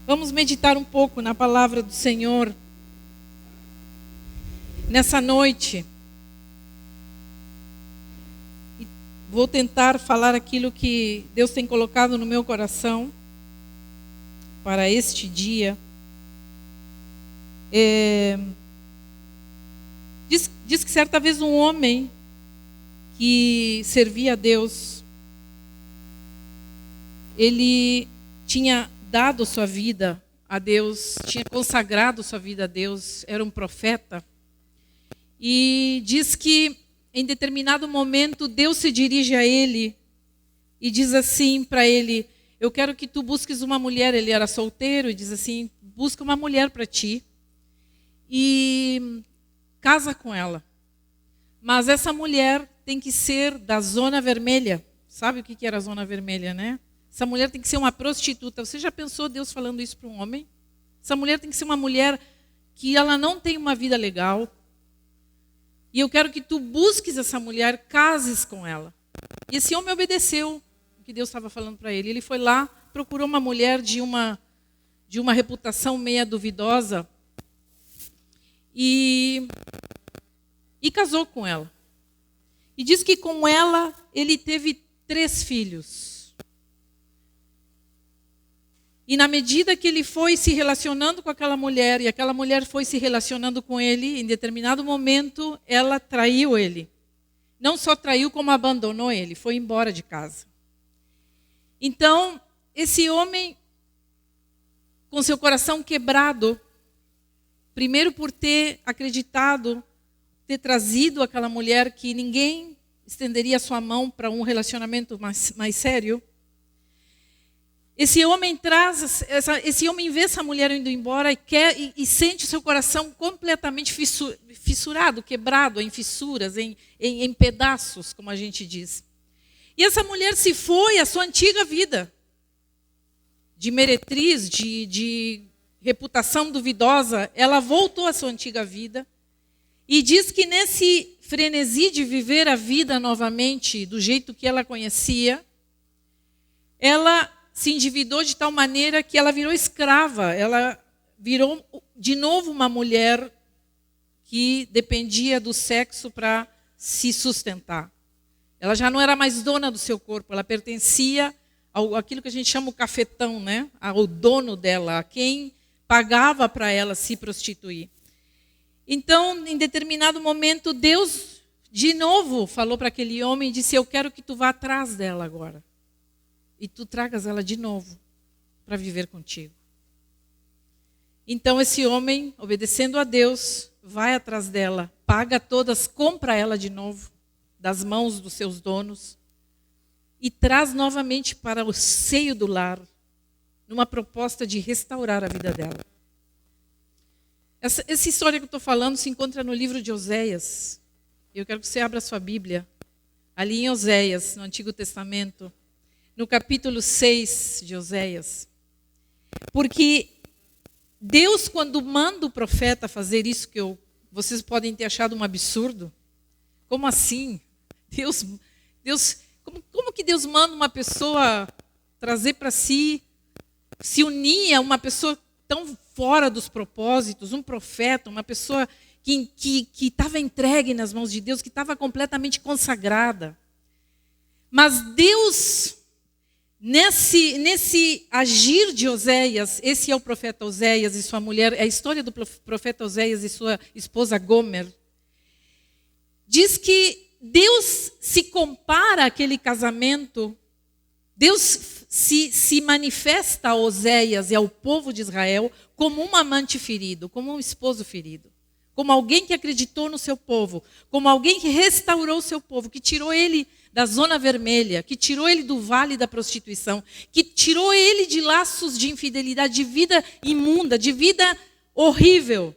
Vamos meditar um pouco na palavra do Senhor nessa noite. E vou tentar falar aquilo que Deus tem colocado no meu coração para este dia. Diz que certa vez um homem que servia a Deus, ele tinha dado sua vida a Deus, tinha consagrado sua vida a Deus, era um profeta. E diz que em determinado momento Deus se dirige a ele e diz assim para ele: eu quero que tu busques uma mulher. Ele era solteiro e diz assim: busca uma mulher para ti e casa com ela. Mas essa mulher tem que ser da zona vermelha. Sabe o que era a zona vermelha, né? Essa mulher tem que ser uma prostituta. Você já pensou Deus falando isso para um homem? Essa mulher tem que ser uma mulher que ela não tem uma vida legal. E eu quero que tu busques essa mulher, cases com ela. E esse homem obedeceu o que Deus estava falando para ele. Ele foi lá, procurou uma mulher de uma reputação meia duvidosa e casou com ela. E diz que com ela ele teve 3 filhos. E na medida que ele foi se relacionando com aquela mulher, e aquela mulher foi se relacionando com ele, em determinado momento, ela traiu ele. Não só traiu, como abandonou ele, foi embora de casa. Então, esse homem, com seu coração quebrado, primeiro por ter acreditado, ter trazido aquela mulher que ninguém estenderia sua mão para um relacionamento mais sério, esse homem vê essa mulher indo embora e sente o seu coração completamente fissurado, quebrado em fissuras, em pedaços, como a gente diz. E essa mulher se foi à sua antiga vida, de meretriz, de reputação duvidosa. Ela voltou à sua antiga vida e diz que nesse frenesi de viver a vida novamente, do jeito que ela conhecia, ela se endividou de tal maneira que ela virou escrava. Ela virou de novo uma mulher que dependia do sexo para se sustentar. Ela já não era mais dona do seu corpo, ela pertencia àquilo que a gente chama o cafetão, né? Ao dono dela, a quem pagava para ela se prostituir. Então, em determinado momento, Deus de novo falou para aquele homem e disse: eu quero que tu vá atrás dela agora. E tu tragas ela de novo para viver contigo. Então esse homem, obedecendo a Deus, vai atrás dela, paga todas, compra ela de novo, das mãos dos seus donos, e traz novamente para o seio do lar, numa proposta de restaurar a vida dela. Essa história que eu estou falando se encontra no livro de Oséias. Eu quero que você abra a sua Bíblia, ali em Oséias, no Antigo Testamento, no capítulo 6 de Oséias. Porque Deus, quando manda o profeta fazer isso, vocês podem ter achado um absurdo. Como assim? Como que Deus manda uma pessoa trazer para si, se unir a uma pessoa tão fora dos propósitos, um profeta, uma pessoa que estava entregue nas mãos de Deus, que estava completamente consagrada. Mas Deus, nesse agir de Oséias, esse é o profeta Oséias e sua mulher, é a história do profeta Oséias e sua esposa Gomer. Diz que Deus se compara àquele casamento, Deus se manifesta a Oséias e ao povo de Israel como um amante ferido, como um esposo ferido, como alguém que acreditou no seu povo, como alguém que restaurou o seu povo, que tirou ele da zona vermelha, que tirou ele do vale da prostituição, que tirou ele de laços de infidelidade, de vida imunda, de vida horrível.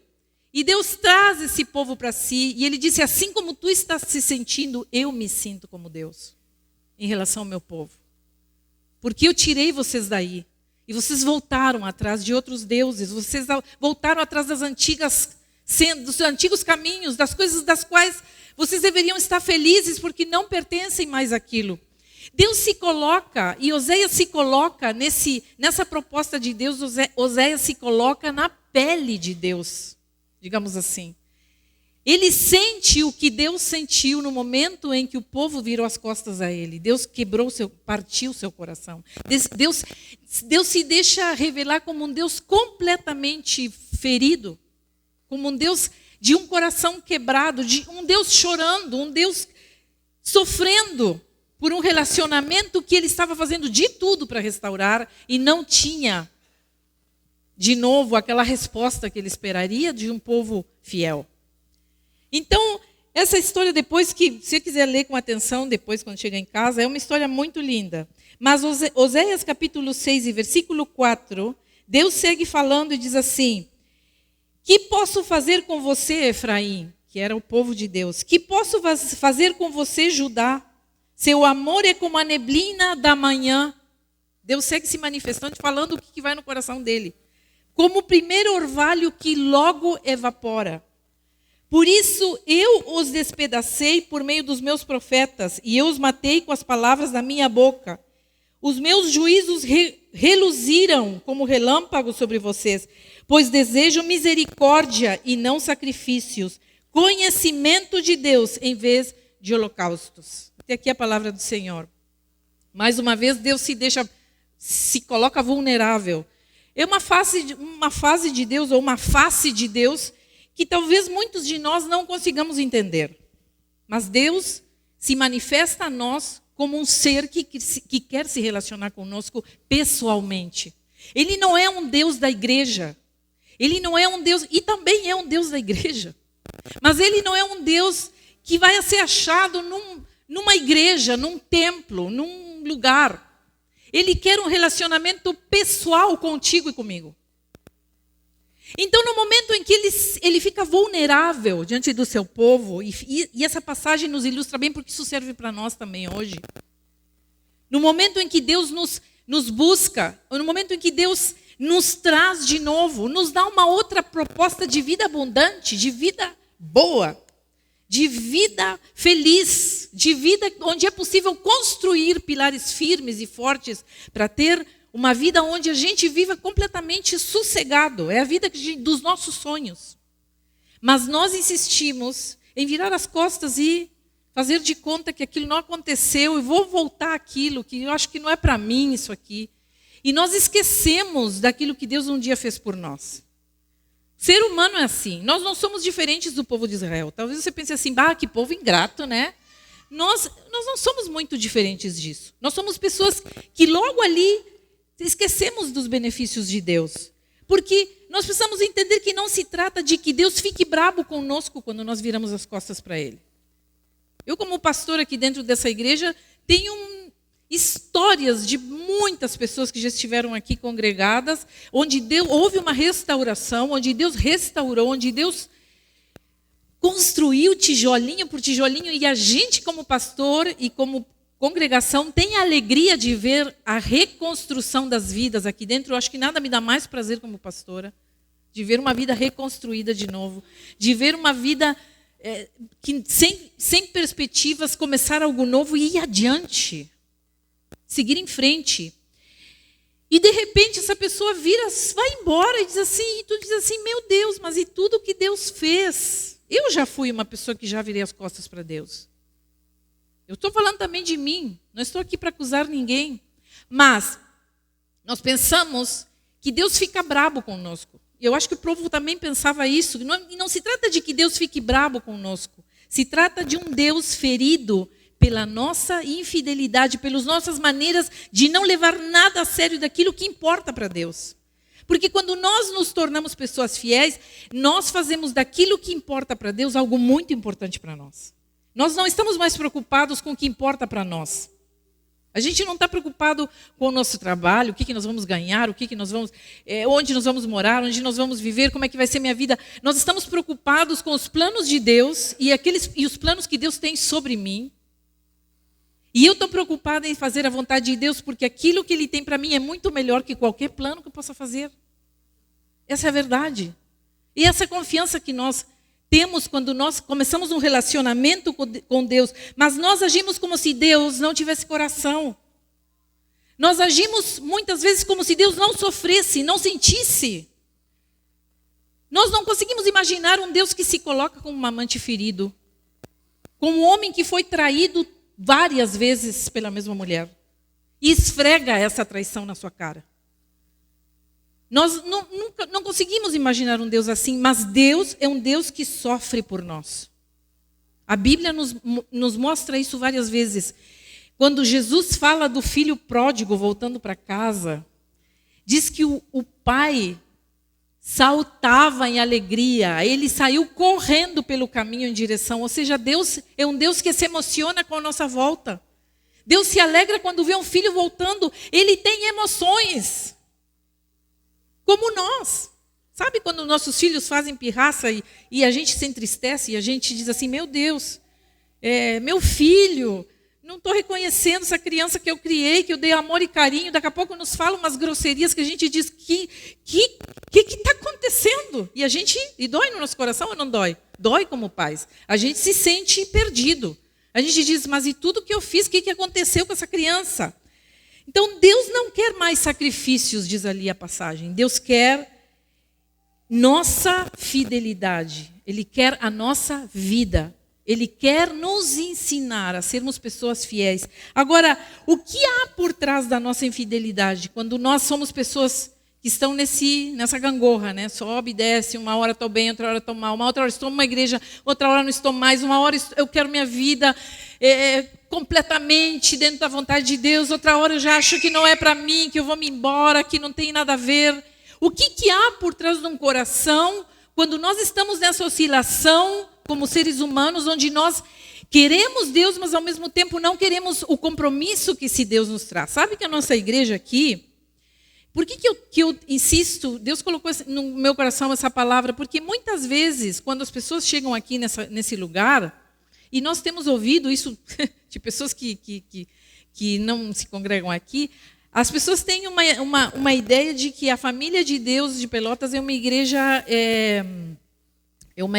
E Deus traz esse povo para si, e ele disse: assim como tu estás se sentindo, eu me sinto como Deus, em relação ao meu povo. Porque eu tirei vocês daí, e vocês voltaram atrás de outros deuses, vocês voltaram atrás dos antigos caminhos, das coisas das quais vocês deveriam estar felizes porque não pertencem mais àquilo. Deus se coloca, e Oséias se coloca nessa proposta de Deus, Oséias se coloca na pele de Deus, digamos assim. Ele sente o que Deus sentiu no momento em que o povo virou as costas a ele. Deus partiu o seu coração. Deus se deixa revelar como um Deus completamente ferido, como um Deus de um coração quebrado, de um Deus chorando, um Deus sofrendo por um relacionamento que ele estava fazendo de tudo para restaurar e não tinha, de novo, aquela resposta que ele esperaria de um povo fiel. Então, essa história depois que, se você quiser ler com atenção, depois quando chegar em casa, é uma história muito linda. Mas Oséias capítulo 6 e versículo 4, Deus segue falando e diz assim: que posso fazer com você, Efraim? Que era o povo de Deus. Que posso fazer com você, Judá? Seu amor é como a neblina da manhã. Deus segue se manifestando, falando o que vai no coração dele. Como o primeiro orvalho que logo evapora. Por isso eu os despedacei por meio dos meus profetas, e eu os matei com as palavras da minha boca. Os meus juízos reluziram como relâmpago sobre vocês, pois desejo misericórdia e não sacrifícios, conhecimento de Deus em vez de holocaustos. Até aqui a palavra do Senhor. Mais uma vez, Deus se coloca vulnerável. É uma fase de Deus, ou uma face de Deus, que talvez muitos de nós não consigamos entender. Mas Deus se manifesta a nós como um ser que quer se relacionar conosco pessoalmente. Ele não é um Deus da igreja. Ele não é um Deus, e também é um Deus da igreja. Mas ele não é um Deus que vai ser achado numa igreja, num templo, num lugar. Ele quer um relacionamento pessoal contigo e comigo. Então, no momento em que ele fica vulnerável diante do seu povo, e essa passagem nos ilustra bem porque isso serve para nós também hoje. No momento em que Deus nos busca, no momento em que Deus nos traz de novo, nos dá uma outra proposta de vida abundante, de vida boa, de vida feliz, de vida onde é possível construir pilares firmes e fortes para ter uma vida onde a gente viva completamente sossegado. É a vida dos nossos sonhos. Mas nós insistimos em virar as costas e fazer de conta que aquilo não aconteceu e vou voltar àquilo, que eu acho que não é para mim isso aqui. E nós esquecemos daquilo que Deus um dia fez por nós. O ser humano é assim. Nós não somos diferentes do povo de Israel. Talvez você pense assim, que povo ingrato, né? Nós não somos muito diferentes disso. Nós somos pessoas que logo ali esquecemos dos benefícios de Deus. Porque nós precisamos entender que não se trata de que Deus fique bravo conosco quando nós viramos as costas para Ele. Eu, como pastor aqui dentro dessa igreja, tenho histórias de muitas pessoas que já estiveram aqui congregadas, onde houve uma restauração, onde Deus restaurou, onde Deus construiu tijolinho por tijolinho, e a gente, como pastor e como congregação, tem a alegria de ver a reconstrução das vidas aqui dentro. Eu acho que nada me dá mais prazer como pastora, de ver uma vida reconstruída de novo, de ver uma vida que sem perspectivas, começar algo novo e ir adiante, seguir em frente. E de repente essa pessoa vai embora e diz assim, e tu diz assim, meu Deus, mas e tudo que Deus fez? Eu já fui uma pessoa que já virei as costas para Deus. Eu estou falando também de mim, não estou aqui para acusar ninguém. Mas nós pensamos que Deus fica bravo conosco. Eu acho que o povo também pensava isso. E não se trata de que Deus fique bravo conosco. Se trata de um Deus ferido pela nossa infidelidade, pelas nossas maneiras de não levar nada a sério daquilo que importa para Deus. Porque quando nós nos tornamos pessoas fiéis, nós fazemos daquilo que importa para Deus algo muito importante para nós. Nós não estamos mais preocupados com o que importa para nós. A gente não está preocupado com o nosso trabalho, o que nós vamos ganhar, onde nós vamos morar, onde nós vamos viver, como é que vai ser minha vida. Nós estamos preocupados com os planos de Deus e os planos que Deus tem sobre mim. E eu estou preocupada em fazer a vontade de Deus, porque aquilo que Ele tem para mim é muito melhor que qualquer plano que eu possa fazer. Essa é a verdade. E essa confiança que nós temos quando nós começamos um relacionamento com Deus, mas nós agimos como se Deus não tivesse coração. Nós agimos muitas vezes como se Deus não sofresse, não sentisse. Nós não conseguimos imaginar um Deus que se coloca como um amante ferido, como um homem que foi traído várias vezes pela mesma mulher e esfrega essa traição na sua cara. Nós nunca não conseguimos imaginar um Deus assim, mas Deus é um Deus que sofre por nós. A Bíblia nos mostra isso várias vezes. Quando Jesus fala do filho pródigo voltando para casa, diz que o pai saltava em alegria, ele saiu correndo pelo caminho em direção, ou seja, Deus é um Deus que se emociona com a nossa volta. Deus se alegra quando vê um filho voltando, ele tem emoções. Como nós. Sabe quando nossos filhos fazem pirraça e a gente se entristece e a gente diz assim, meu Deus, meu filho, não estou reconhecendo essa criança que eu criei, que eu dei amor e carinho, daqui a pouco nos fala umas grosserias que a gente diz, que está acontecendo? E dói no nosso coração ou não dói? Dói como pais. A gente se sente perdido. A gente diz, mas e tudo que eu fiz, o que aconteceu com essa criança? Então, Deus não quer mais sacrifícios, diz ali a passagem. Deus quer nossa fidelidade. Ele quer a nossa vida. Ele quer nos ensinar a sermos pessoas fiéis. Agora, o que há por trás da nossa infidelidade? Quando nós somos pessoas que estão nessa gangorra, né? Sobe e desce, uma hora estou bem, outra hora estou mal, uma outra hora estou numa igreja, outra hora não estou mais, uma hora eu quero minha vida completamente dentro da vontade de Deus, outra hora eu já acho que não é para mim, que eu vou me embora, que não tem nada a ver. O que há por trás de um coração quando nós estamos nessa oscilação como seres humanos, onde nós queremos Deus, mas ao mesmo tempo não queremos o compromisso que esse Deus nos traz? Sabe que a nossa igreja aqui, por que eu insisto, Deus colocou no meu coração essa palavra, porque muitas vezes, quando as pessoas chegam aqui nesse lugar, e nós temos ouvido isso de pessoas que não se congregam aqui, as pessoas têm uma ideia de que a família de Deus de Pelotas é uma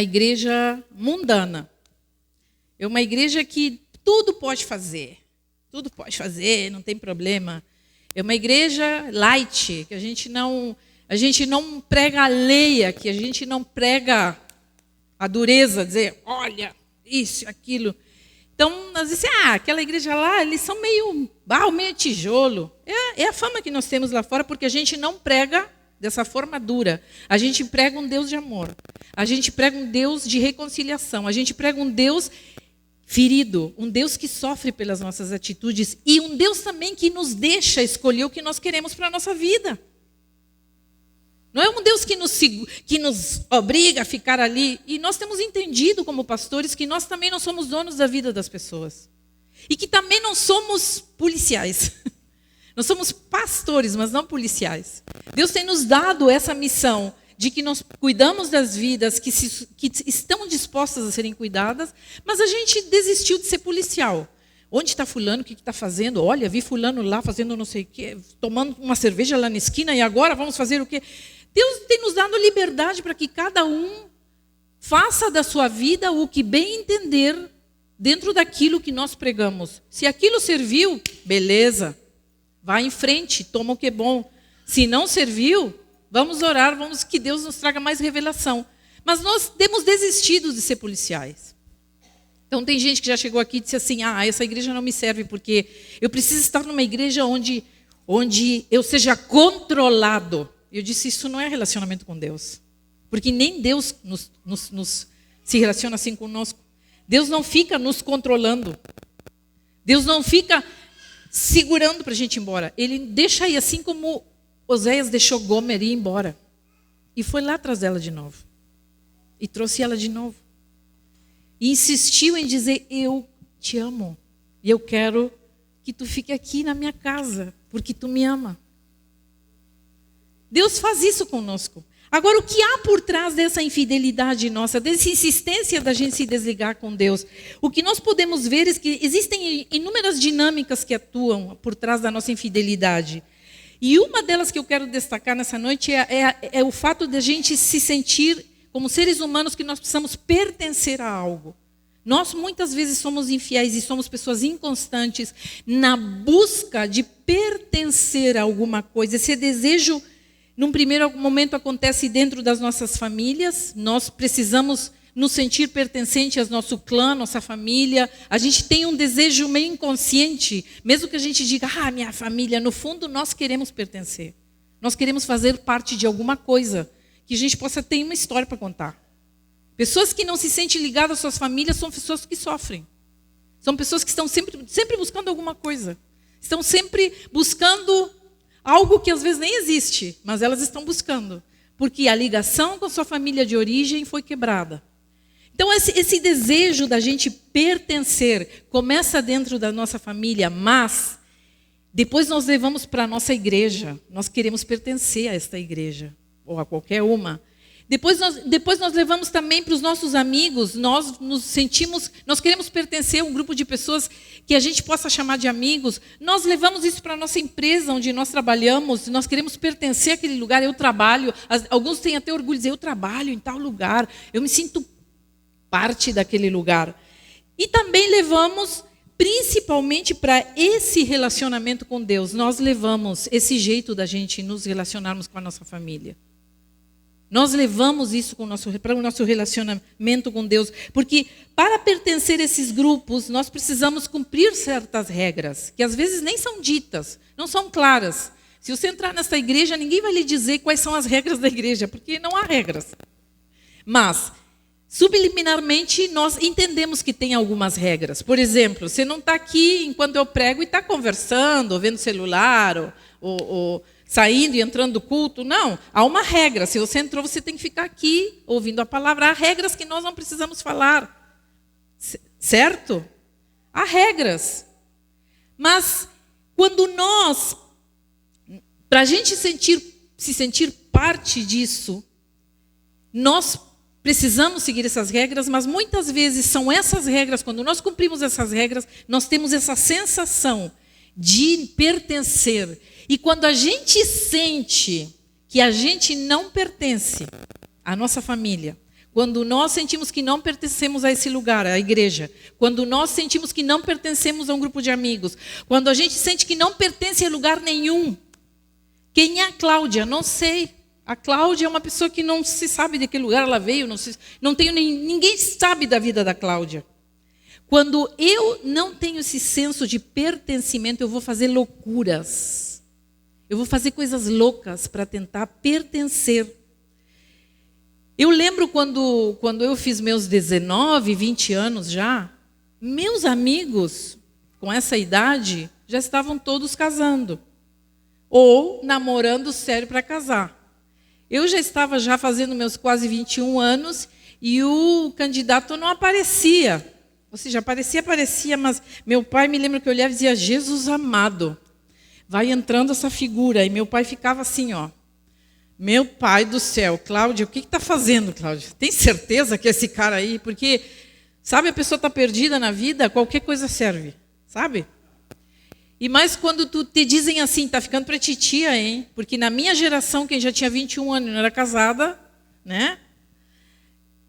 igreja mundana. É uma igreja que tudo pode fazer, não tem problema. É uma igreja light, que a gente não prega a leia, que a gente não prega a dureza, dizer, olha, isso, aquilo. Então, nós dizemos, aquela igreja lá, eles são meio tijolo. É a fama que nós temos lá fora, porque a gente não prega dessa forma dura. A gente prega um Deus de amor. A gente prega um Deus de reconciliação. A gente prega um Deus ferido, um Deus que sofre pelas nossas atitudes e um Deus também que nos deixa escolher o que nós queremos para a nossa vida. Não é um Deus que nos obriga a ficar ali. E nós temos entendido como pastores que nós também não somos donos da vida das pessoas. E que também não somos policiais. Nós somos pastores, mas não policiais. Deus tem nos dado essa missão de que nós cuidamos das vidas que estão dispostas a serem cuidadas, mas a gente desistiu de ser policial. Onde está fulano, o que está fazendo? Olha, vi fulano lá fazendo não sei o quê, tomando uma cerveja lá na esquina e agora vamos fazer o quê? Deus tem nos dado liberdade para que cada um faça da sua vida o que bem entender dentro daquilo que nós pregamos. Se aquilo serviu, beleza, vá em frente, toma o que é bom. Se não serviu, vamos orar, vamos que Deus nos traga mais revelação. Mas nós temos desistido de ser policiais. Então tem gente que já chegou aqui e disse assim, essa igreja não me serve porque eu preciso estar numa igreja onde eu seja controlado. Eu disse, isso não é relacionamento com Deus. Porque nem Deus se relaciona assim conosco. Deus não fica nos controlando. Deus não fica segurando para a gente ir embora. Ele deixa aí, assim como Oséias deixou Gomer ir embora. E foi lá atrás dela de novo. E trouxe ela de novo. E insistiu em dizer, eu te amo. E eu quero que tu fique aqui na minha casa, porque tu me ama. Deus faz isso conosco. Agora, o que há por trás dessa infidelidade nossa, dessa insistência da gente se desligar com Deus? O que nós podemos ver é que existem inúmeras dinâmicas que atuam por trás da nossa infidelidade. E uma delas que eu quero destacar nessa noite é o fato de a gente se sentir como seres humanos, que nós precisamos pertencer a algo. Nós muitas vezes somos infiéis e somos pessoas inconstantes na busca de pertencer a alguma coisa. Esse desejo, num primeiro momento, acontece dentro das nossas famílias. Nós precisamos nos sentir pertencente ao nosso clã, nossa família. A gente tem um desejo meio inconsciente, mesmo que a gente diga, minha família, no fundo nós queremos pertencer. Nós queremos fazer parte de alguma coisa, que a gente possa ter uma história para contar. Pessoas que não se sentem ligadas às suas famílias são pessoas que sofrem. São pessoas que estão sempre buscando alguma coisa. Estão sempre buscando algo que às vezes nem existe, mas elas estão buscando. Porque a ligação com a sua família de origem foi quebrada. Então, esse desejo da gente pertencer começa dentro da nossa família, mas depois nós levamos para a nossa igreja. Nós queremos pertencer a esta igreja, ou a qualquer uma. Depois nós levamos também para os nossos amigos. Nós queremos pertencer a um grupo de pessoas que a gente possa chamar de amigos. Nós levamos isso para a nossa empresa, onde nós trabalhamos. Nós queremos pertencer àquele lugar. Eu trabalho. Alguns têm até orgulho de dizer, eu trabalho em tal lugar. Eu me sinto parte daquele lugar. E também levamos, principalmente para esse relacionamento com Deus, nós levamos esse jeito da gente nos relacionarmos com a nossa família. Nós levamos isso para o nosso relacionamento com Deus, porque para pertencer a esses grupos, nós precisamos cumprir certas regras, que às vezes nem são ditas, não são claras. Se você entrar nessa igreja, ninguém vai lhe dizer quais são as regras da igreja, porque não há regras. Mas subliminarmente, nós entendemos que tem algumas regras. Por exemplo, você não está aqui enquanto eu prego e está conversando, ou vendo celular, ou saindo e entrando do culto. Não, há uma regra. Se você entrou, você tem que ficar aqui, ouvindo a palavra. Há regras que nós não precisamos falar. Certo? Há regras. Mas, quando para a gente se sentir parte disso, nós precisamos seguir essas regras, mas muitas vezes são essas regras, quando nós cumprimos essas regras, nós temos essa sensação de pertencer. E quando a gente sente que a gente não pertence à nossa família, quando nós sentimos que não pertencemos a esse lugar, à igreja, quando nós sentimos que não pertencemos a um grupo de amigos, quando a gente sente que não pertence a lugar nenhum. Quem é a Cláudia? Não sei. A Cláudia é uma pessoa que não se sabe de que lugar ela veio, ninguém sabe da vida da Cláudia. Quando eu não tenho esse senso de pertencimento, eu vou fazer loucuras. Eu vou fazer coisas loucas para tentar pertencer. Eu lembro quando eu fiz meus 19, 20 anos já, meus amigos com essa idade já estavam todos casando. Ou namorando sério para casar. Eu já estava fazendo meus quase 21 anos e o candidato não aparecia. Ou seja, aparecia, mas meu pai, me lembra que eu olhava e dizia, Jesus amado, vai entrando essa figura. E meu pai ficava assim, meu pai do céu, Cláudia, o que está fazendo, Cláudia? Tem certeza que é esse cara aí? Porque, sabe, a pessoa está perdida na vida, qualquer coisa serve, sabe? E mais quando te dizem assim, tá ficando para titia, hein? Porque na minha geração, quem já tinha 21 anos e não era casada, né?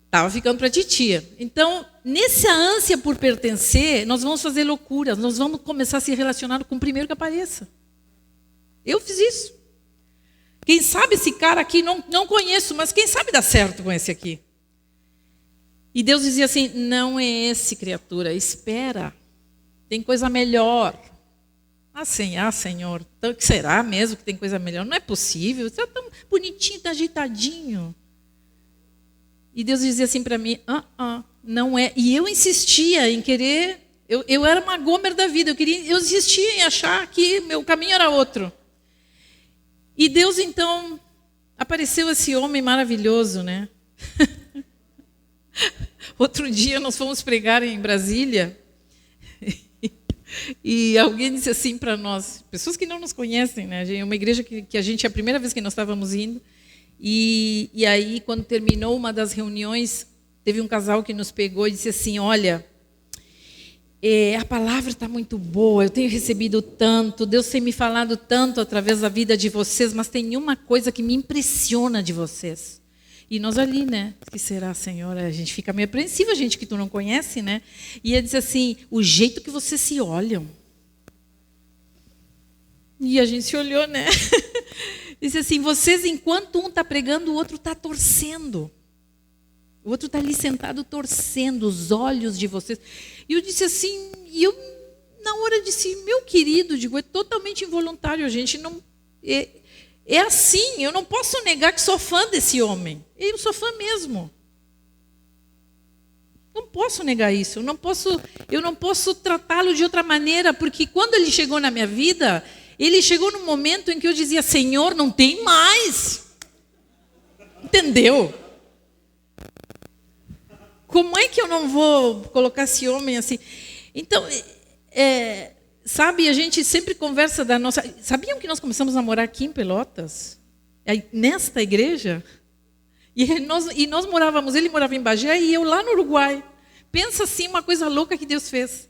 Estava ficando para titia. Então, nessa ânsia por pertencer, nós vamos fazer loucuras, nós vamos começar a se relacionar com o primeiro que apareça. Eu fiz isso. Quem sabe esse cara aqui, não conheço, mas quem sabe dá certo com esse aqui. E Deus dizia assim, não é esse, criatura, espera, tem coisa melhor. Senhor, então, será mesmo que tem coisa melhor? Não é possível, você está tão bonitinho, está ajeitadinho. E Deus dizia assim para mim, não é. E eu insistia em querer, eu era uma Gomer da vida, eu insistia em achar que meu caminho era outro. E Deus então, apareceu esse homem maravilhoso, né? Outro dia nós fomos pregar em Brasília, e alguém disse assim para nós, pessoas que não nos conhecem, né? É uma igreja que a gente, é a primeira vez que nós estávamos indo, e aí quando terminou uma das reuniões, teve um casal que nos pegou e disse assim, olha, a palavra está muito boa, eu tenho recebido tanto, Deus tem me falado tanto através da vida de vocês, mas tem uma coisa que me impressiona de vocês. E nós ali, né? Que será, Senhor? A gente fica meio apreensiva, gente que tu não conhece, né? E ele disse assim, o jeito que vocês se olham. E a gente se olhou, né? Disse assim, vocês, enquanto um está pregando, o outro está torcendo. O outro está ali sentado torcendo os olhos de vocês. E eu disse assim, e eu na hora disse, meu querido, digo, é totalmente involuntário, a gente não... É assim, eu não posso negar que sou fã desse homem. Eu sou fã mesmo. Não posso negar isso, eu não posso tratá-lo de outra maneira, porque quando ele chegou na minha vida, ele chegou num momento em que eu dizia, Senhor, não tem mais. Entendeu? Como é que eu não vou colocar esse homem assim? Então, sabe, a gente sempre conversa da nossa... Sabiam que nós começamos a morar aqui em Pelotas? Nesta igreja? E nós morávamos, ele morava em Bagé e eu lá no Uruguai. Pensa assim, uma coisa louca que Deus fez.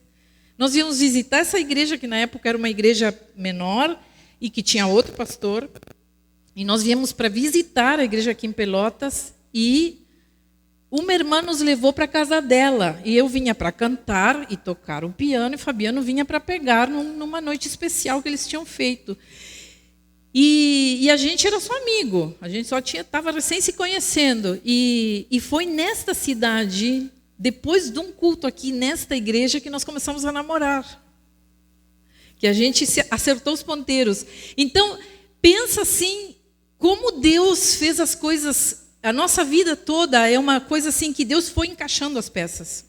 Nós íamos visitar essa igreja, que na época era uma igreja menor e que tinha outro pastor. E nós viemos para visitar a igreja aqui em Pelotas e uma irmã nos levou para a casa dela. E eu vinha para cantar e tocar o piano e Fabiano vinha para pegar numa noite especial que eles tinham feito. E a gente era só amigo, a gente só estava recém se conhecendo. E foi nesta cidade, depois de um culto aqui nesta igreja, que nós começamos a namorar. Que a gente acertou os ponteiros. Então, pensa assim, como Deus fez as coisas, a nossa vida toda é uma coisa assim que Deus foi encaixando as peças.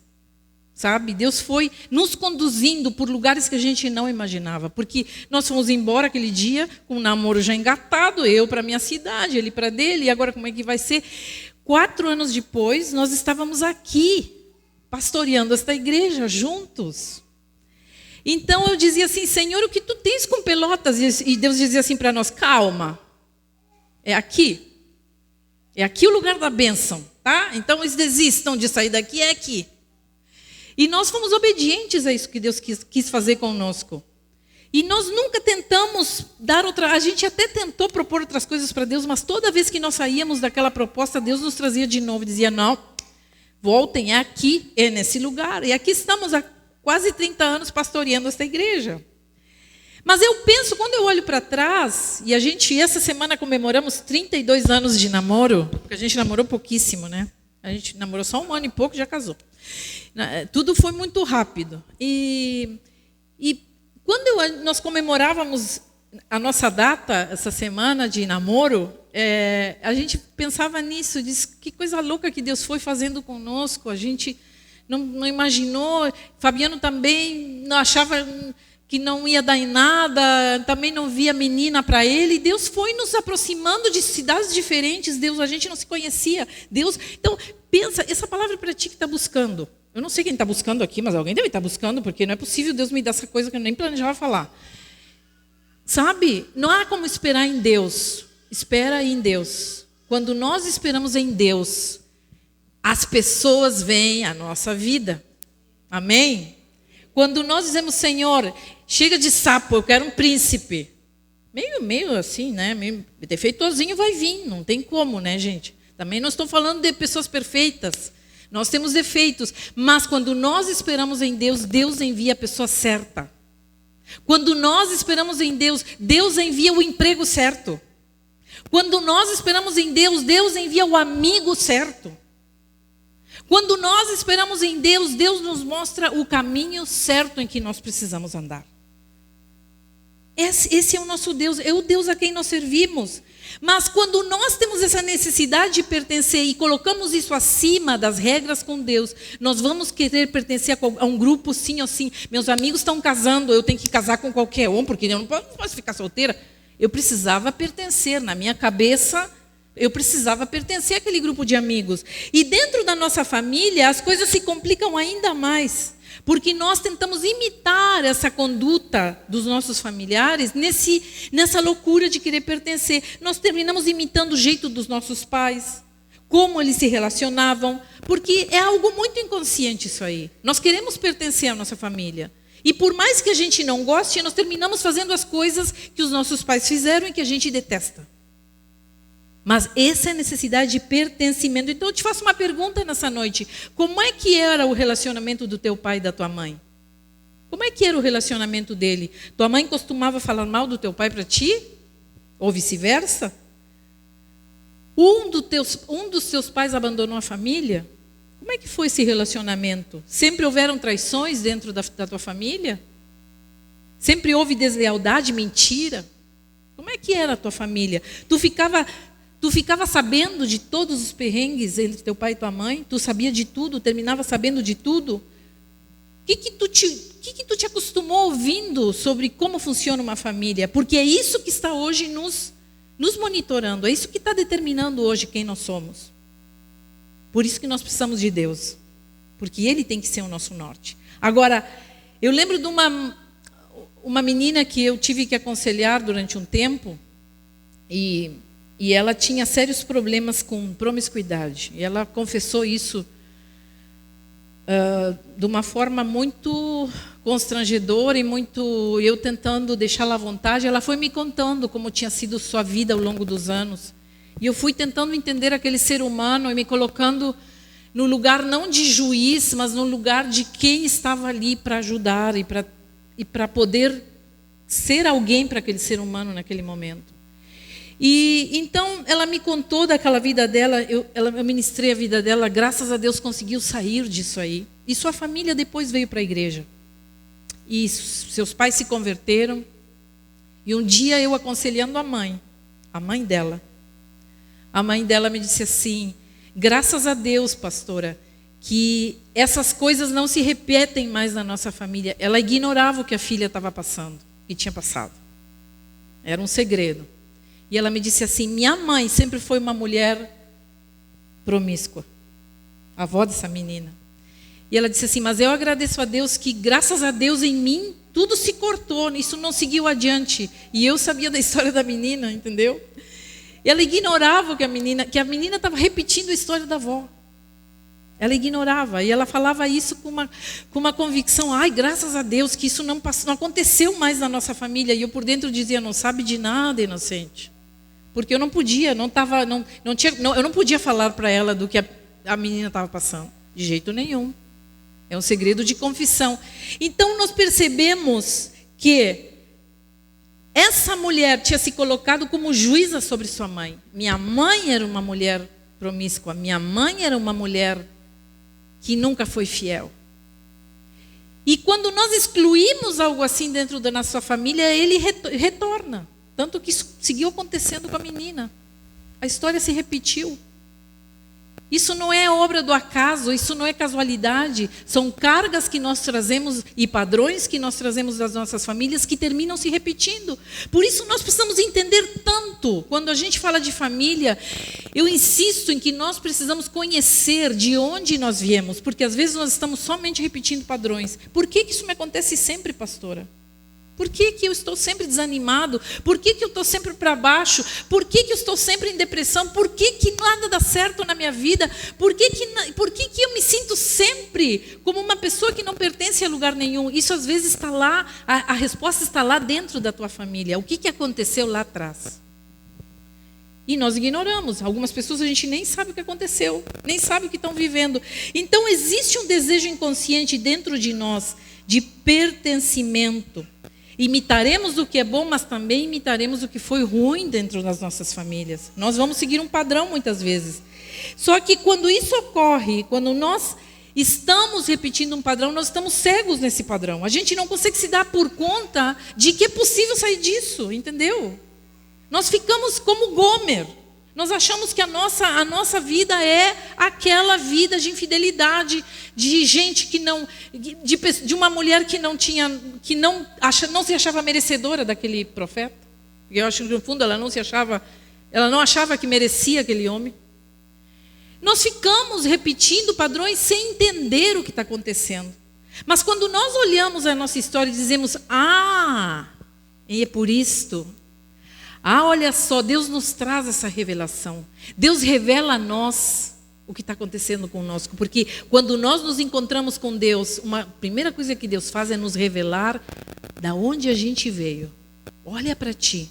Sabe? Deus foi nos conduzindo por lugares que a gente não imaginava. Porque nós fomos embora aquele dia com o namoro já engatado, eu para a minha cidade, ele para dele, e agora como é que vai ser? 4 anos depois, nós estávamos aqui, pastoreando esta igreja juntos. Então eu dizia assim, Senhor, o que tu tens com Pelotas? E Deus dizia assim para nós, calma, é aqui o lugar da bênção, tá? Então eles desistam de sair daqui, é aqui. E nós fomos obedientes a isso que Deus quis fazer conosco. E nós nunca tentamos dar outra... A gente até tentou propor outras coisas para Deus, mas toda vez que nós saíamos daquela proposta, Deus nos trazia de novo e dizia, não, voltem, é aqui, é nesse lugar. E aqui estamos há quase 30 anos pastoreando esta igreja. Mas eu penso, quando eu olho para trás, e a gente, essa semana comemoramos 32 anos de namoro, porque a gente namorou pouquíssimo, né? A gente namorou só 1 ano e pouco e já casou. Tudo foi muito rápido. E quando nós comemorávamos a nossa data, essa semana de namoro, a gente pensava nisso, disse, que coisa louca que Deus foi fazendo conosco. A gente não imaginou, Fabiano também não achava que não ia dar em nada, também não via menina para ele. E Deus foi nos aproximando de cidades diferentes. A gente não se conhecia. Então, pensa, essa palavra para ti que está buscando. Eu não sei quem está buscando aqui, mas alguém deve estar buscando, porque não é possível Deus me dar essa coisa que eu nem planejava falar. Sabe, não há como esperar em Deus. Espera em Deus. Quando nós esperamos em Deus, as pessoas vêm à nossa vida. Amém? Quando nós dizemos, Senhor, chega de sapo, eu quero um príncipe. Meio assim, né? Meio defeituosinho vai vir, não tem como, né, gente? Também não estou falando de pessoas perfeitas. Nós temos defeitos, mas quando nós esperamos em Deus, Deus envia a pessoa certa. Quando nós esperamos em Deus, Deus envia o emprego certo. Quando nós esperamos em Deus, Deus envia o amigo certo. Quando nós esperamos em Deus, Deus nos mostra o caminho certo em que nós precisamos andar. Esse é o nosso Deus, é o Deus a quem nós servimos. Mas quando nós temos essa necessidade de pertencer e colocamos isso acima das regras com Deus, nós vamos querer pertencer a um grupo sim ou sim. Meus amigos estão casando, eu tenho que casar com qualquer um, porque eu não posso ficar solteira. Eu precisava pertencer, na minha cabeça, eu precisava pertencer àquele grupo de amigos. E dentro da nossa família, as coisas se complicam ainda mais. Porque nós tentamos imitar essa conduta dos nossos familiares nessa loucura de querer pertencer. Nós terminamos imitando o jeito dos nossos pais, como eles se relacionavam, porque é algo muito inconsciente isso aí. Nós queremos pertencer à nossa família. E por mais que a gente não goste, nós terminamos fazendo as coisas que os nossos pais fizeram e que a gente detesta. Mas essa é a necessidade de pertencimento. Então eu te faço uma pergunta nessa noite. Como é que era o relacionamento do teu pai e da tua mãe? Como é que era o relacionamento dele? Tua mãe costumava falar mal do teu pai para ti? Ou vice-versa? Um dos seus pais abandonou a família? Como é que foi esse relacionamento? Sempre houveram traições dentro da tua família? Sempre houve deslealdade, mentira? Como é que era a tua família? Tu ficava sabendo de todos os perrengues entre teu pai e tua mãe? Tu sabia de tudo? Terminava sabendo de tudo? O que tu te acostumou ouvindo sobre como funciona uma família? Porque é isso que está hoje nos monitorando. É isso que está determinando hoje quem nós somos. Por isso que nós precisamos de Deus. Porque Ele tem que ser o nosso norte. Agora, eu lembro de uma menina que eu tive que aconselhar durante um tempo. E ela tinha sérios problemas com promiscuidade. E ela confessou isso de uma forma muito constrangedora e muito... Eu tentando deixá-la à vontade. Ela foi me contando como tinha sido sua vida ao longo dos anos. E eu fui tentando entender aquele ser humano e me colocando no lugar não de juiz, mas no lugar de quem estava ali para ajudar e para poder ser alguém para aquele ser humano naquele momento. E então ela me contou daquela vida dela, eu ministrei a vida dela, graças a Deus conseguiu sair disso aí. E sua família depois veio para a igreja. E seus pais se converteram. E um dia eu aconselhando a mãe dela. A mãe dela me disse assim: graças a Deus, pastora, que essas coisas não se repetem mais na nossa família. Ela ignorava o que a filha estava passando e tinha passado. Era um segredo. E ela me disse assim: minha mãe sempre foi uma mulher promíscua, a avó dessa menina. E ela disse assim: mas eu agradeço a Deus que, graças a Deus, em mim, tudo se cortou, isso não seguiu adiante. E eu sabia da história da menina, entendeu? E ela ignorava que a menina estava repetindo a história da avó. Ela ignorava, e ela falava isso com uma convicção: ai, graças a Deus que isso não aconteceu mais na nossa família. E eu por dentro dizia: não sabe de nada, inocente. Porque eu não podia, eu não podia falar para ela do que a menina estava passando, de jeito nenhum. É um segredo de confissão. Então nós percebemos que essa mulher tinha se colocado como juíza sobre sua mãe. Minha mãe era uma mulher promíscua, minha mãe era uma mulher que nunca foi fiel. E quando nós excluímos algo assim dentro da nossa família, ele retorna. Tanto que isso seguiu acontecendo com a menina. A história se repetiu. Isso não é obra do acaso, isso não é casualidade. São cargas que nós trazemos e padrões que nós trazemos das nossas famílias que terminam se repetindo. Por isso nós precisamos entender tanto. Quando a gente fala de família, eu insisto em que nós precisamos conhecer de onde nós viemos. Porque às vezes nós estamos somente repetindo padrões. Por que isso me acontece sempre, pastora? Por que eu estou sempre desanimado? Por que eu estou sempre para baixo? Por que eu estou sempre em depressão? Por que nada dá certo na minha vida? Por que eu me sinto sempre como uma pessoa que não pertence a lugar nenhum? Isso às vezes está lá, a resposta está lá dentro da tua família. O que aconteceu lá atrás? E nós ignoramos. Algumas pessoas a gente nem sabe o que aconteceu, nem sabe o que estão vivendo. Então existe um desejo inconsciente dentro de nós de pertencimento. Imitaremos o que é bom, mas também imitaremos o que foi ruim dentro das nossas famílias. Nós vamos seguir um padrão muitas vezes. Só que quando isso ocorre, quando nós estamos repetindo um padrão, nós estamos cegos nesse padrão. A gente não consegue se dar por conta de que é possível sair disso, entendeu? Nós ficamos como Gomer. Nós achamos que a nossa vida é aquela vida de infidelidade, de gente que não, de uma mulher que não se achava merecedora daquele profeta. Eu acho que no fundo ela não achava que merecia aquele homem. Nós ficamos repetindo padrões sem entender o que está acontecendo. Mas quando nós olhamos a nossa história e dizemos: ah, é por isto. Ah, olha só, Deus nos traz essa revelação. Deus revela a nós o que está acontecendo conosco. Porque quando nós nos encontramos com Deus, uma primeira coisa que Deus faz é nos revelar da onde a gente veio. Olha para ti.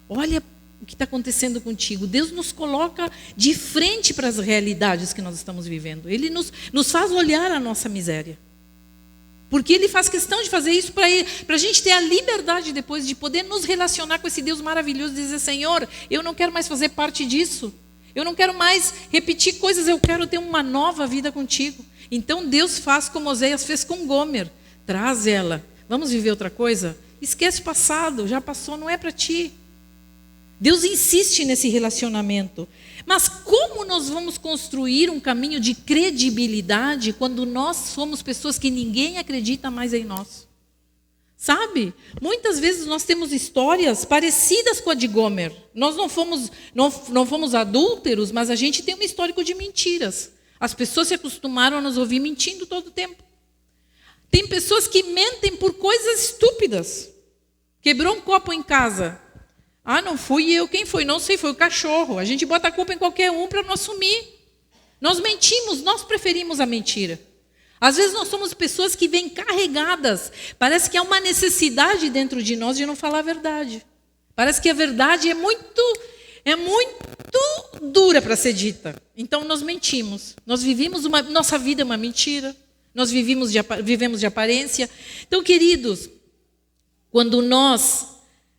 Olha o que está acontecendo contigo. Deus nos coloca de frente para as realidades que nós estamos vivendo. Ele nos faz olhar a nossa miséria. Porque Ele faz questão de fazer isso para a gente ter a liberdade depois de poder nos relacionar com esse Deus maravilhoso e dizer: Senhor, eu não quero mais fazer parte disso. Eu não quero mais repetir coisas, eu quero ter uma nova vida contigo. Então Deus faz como Oséias fez com Gomer. Traz ela. Vamos viver outra coisa? Esquece o passado, já passou, não é para ti. Deus insiste nesse relacionamento. Mas como nós vamos construir um caminho de credibilidade quando nós somos pessoas que ninguém acredita mais em nós? Sabe? Muitas vezes nós temos histórias parecidas com a de Gomer. Nós não fomos adúlteros, mas a gente tem um histórico de mentiras. As pessoas se acostumaram a nos ouvir mentindo todo o tempo. Tem pessoas que mentem por coisas estúpidas. Quebrou um copo em casa. Ah, não fui eu. Quem foi? Não sei, foi o cachorro. A gente bota a culpa em qualquer um para não assumir. Nós mentimos, nós preferimos a mentira. Às vezes nós somos pessoas que vêm carregadas. Parece que há uma necessidade dentro de nós de não falar a verdade. Parece que a verdade é muito dura para ser dita. Então nós mentimos. Nós vivemos nossa vida é uma mentira. Nós vivemos de aparência. Então, queridos, quando nós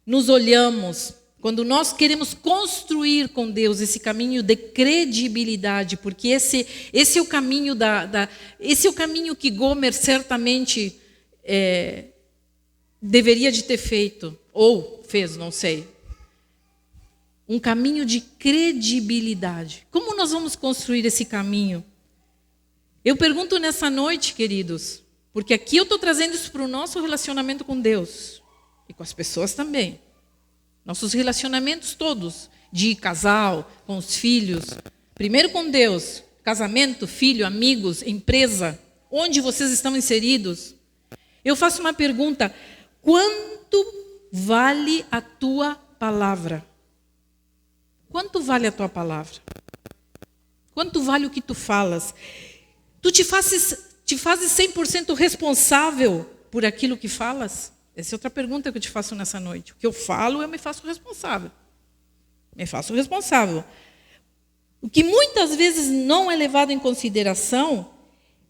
nos olhamos, quando nós queremos construir com Deus esse caminho de credibilidade, porque esse é o caminho esse é o caminho que Gomer certamente deveria de ter feito, ou fez, não sei. Um caminho de credibilidade. Como nós vamos construir esse caminho? Eu pergunto nessa noite, queridos, porque aqui eu estou trazendo isso para o nosso relacionamento com Deus e com as pessoas também. Nossos relacionamentos todos, de casal, com os filhos, primeiro com Deus, casamento, filho, amigos, empresa, onde vocês estão inseridos. Eu faço uma pergunta: quanto vale a tua palavra? Quanto vale a tua palavra? Quanto vale o que tu falas? Tu te fazes 100% responsável por aquilo que falas? Essa é outra pergunta que eu te faço nessa noite. O que eu falo, eu me faço responsável. Me faço responsável. O que muitas vezes não é levado em consideração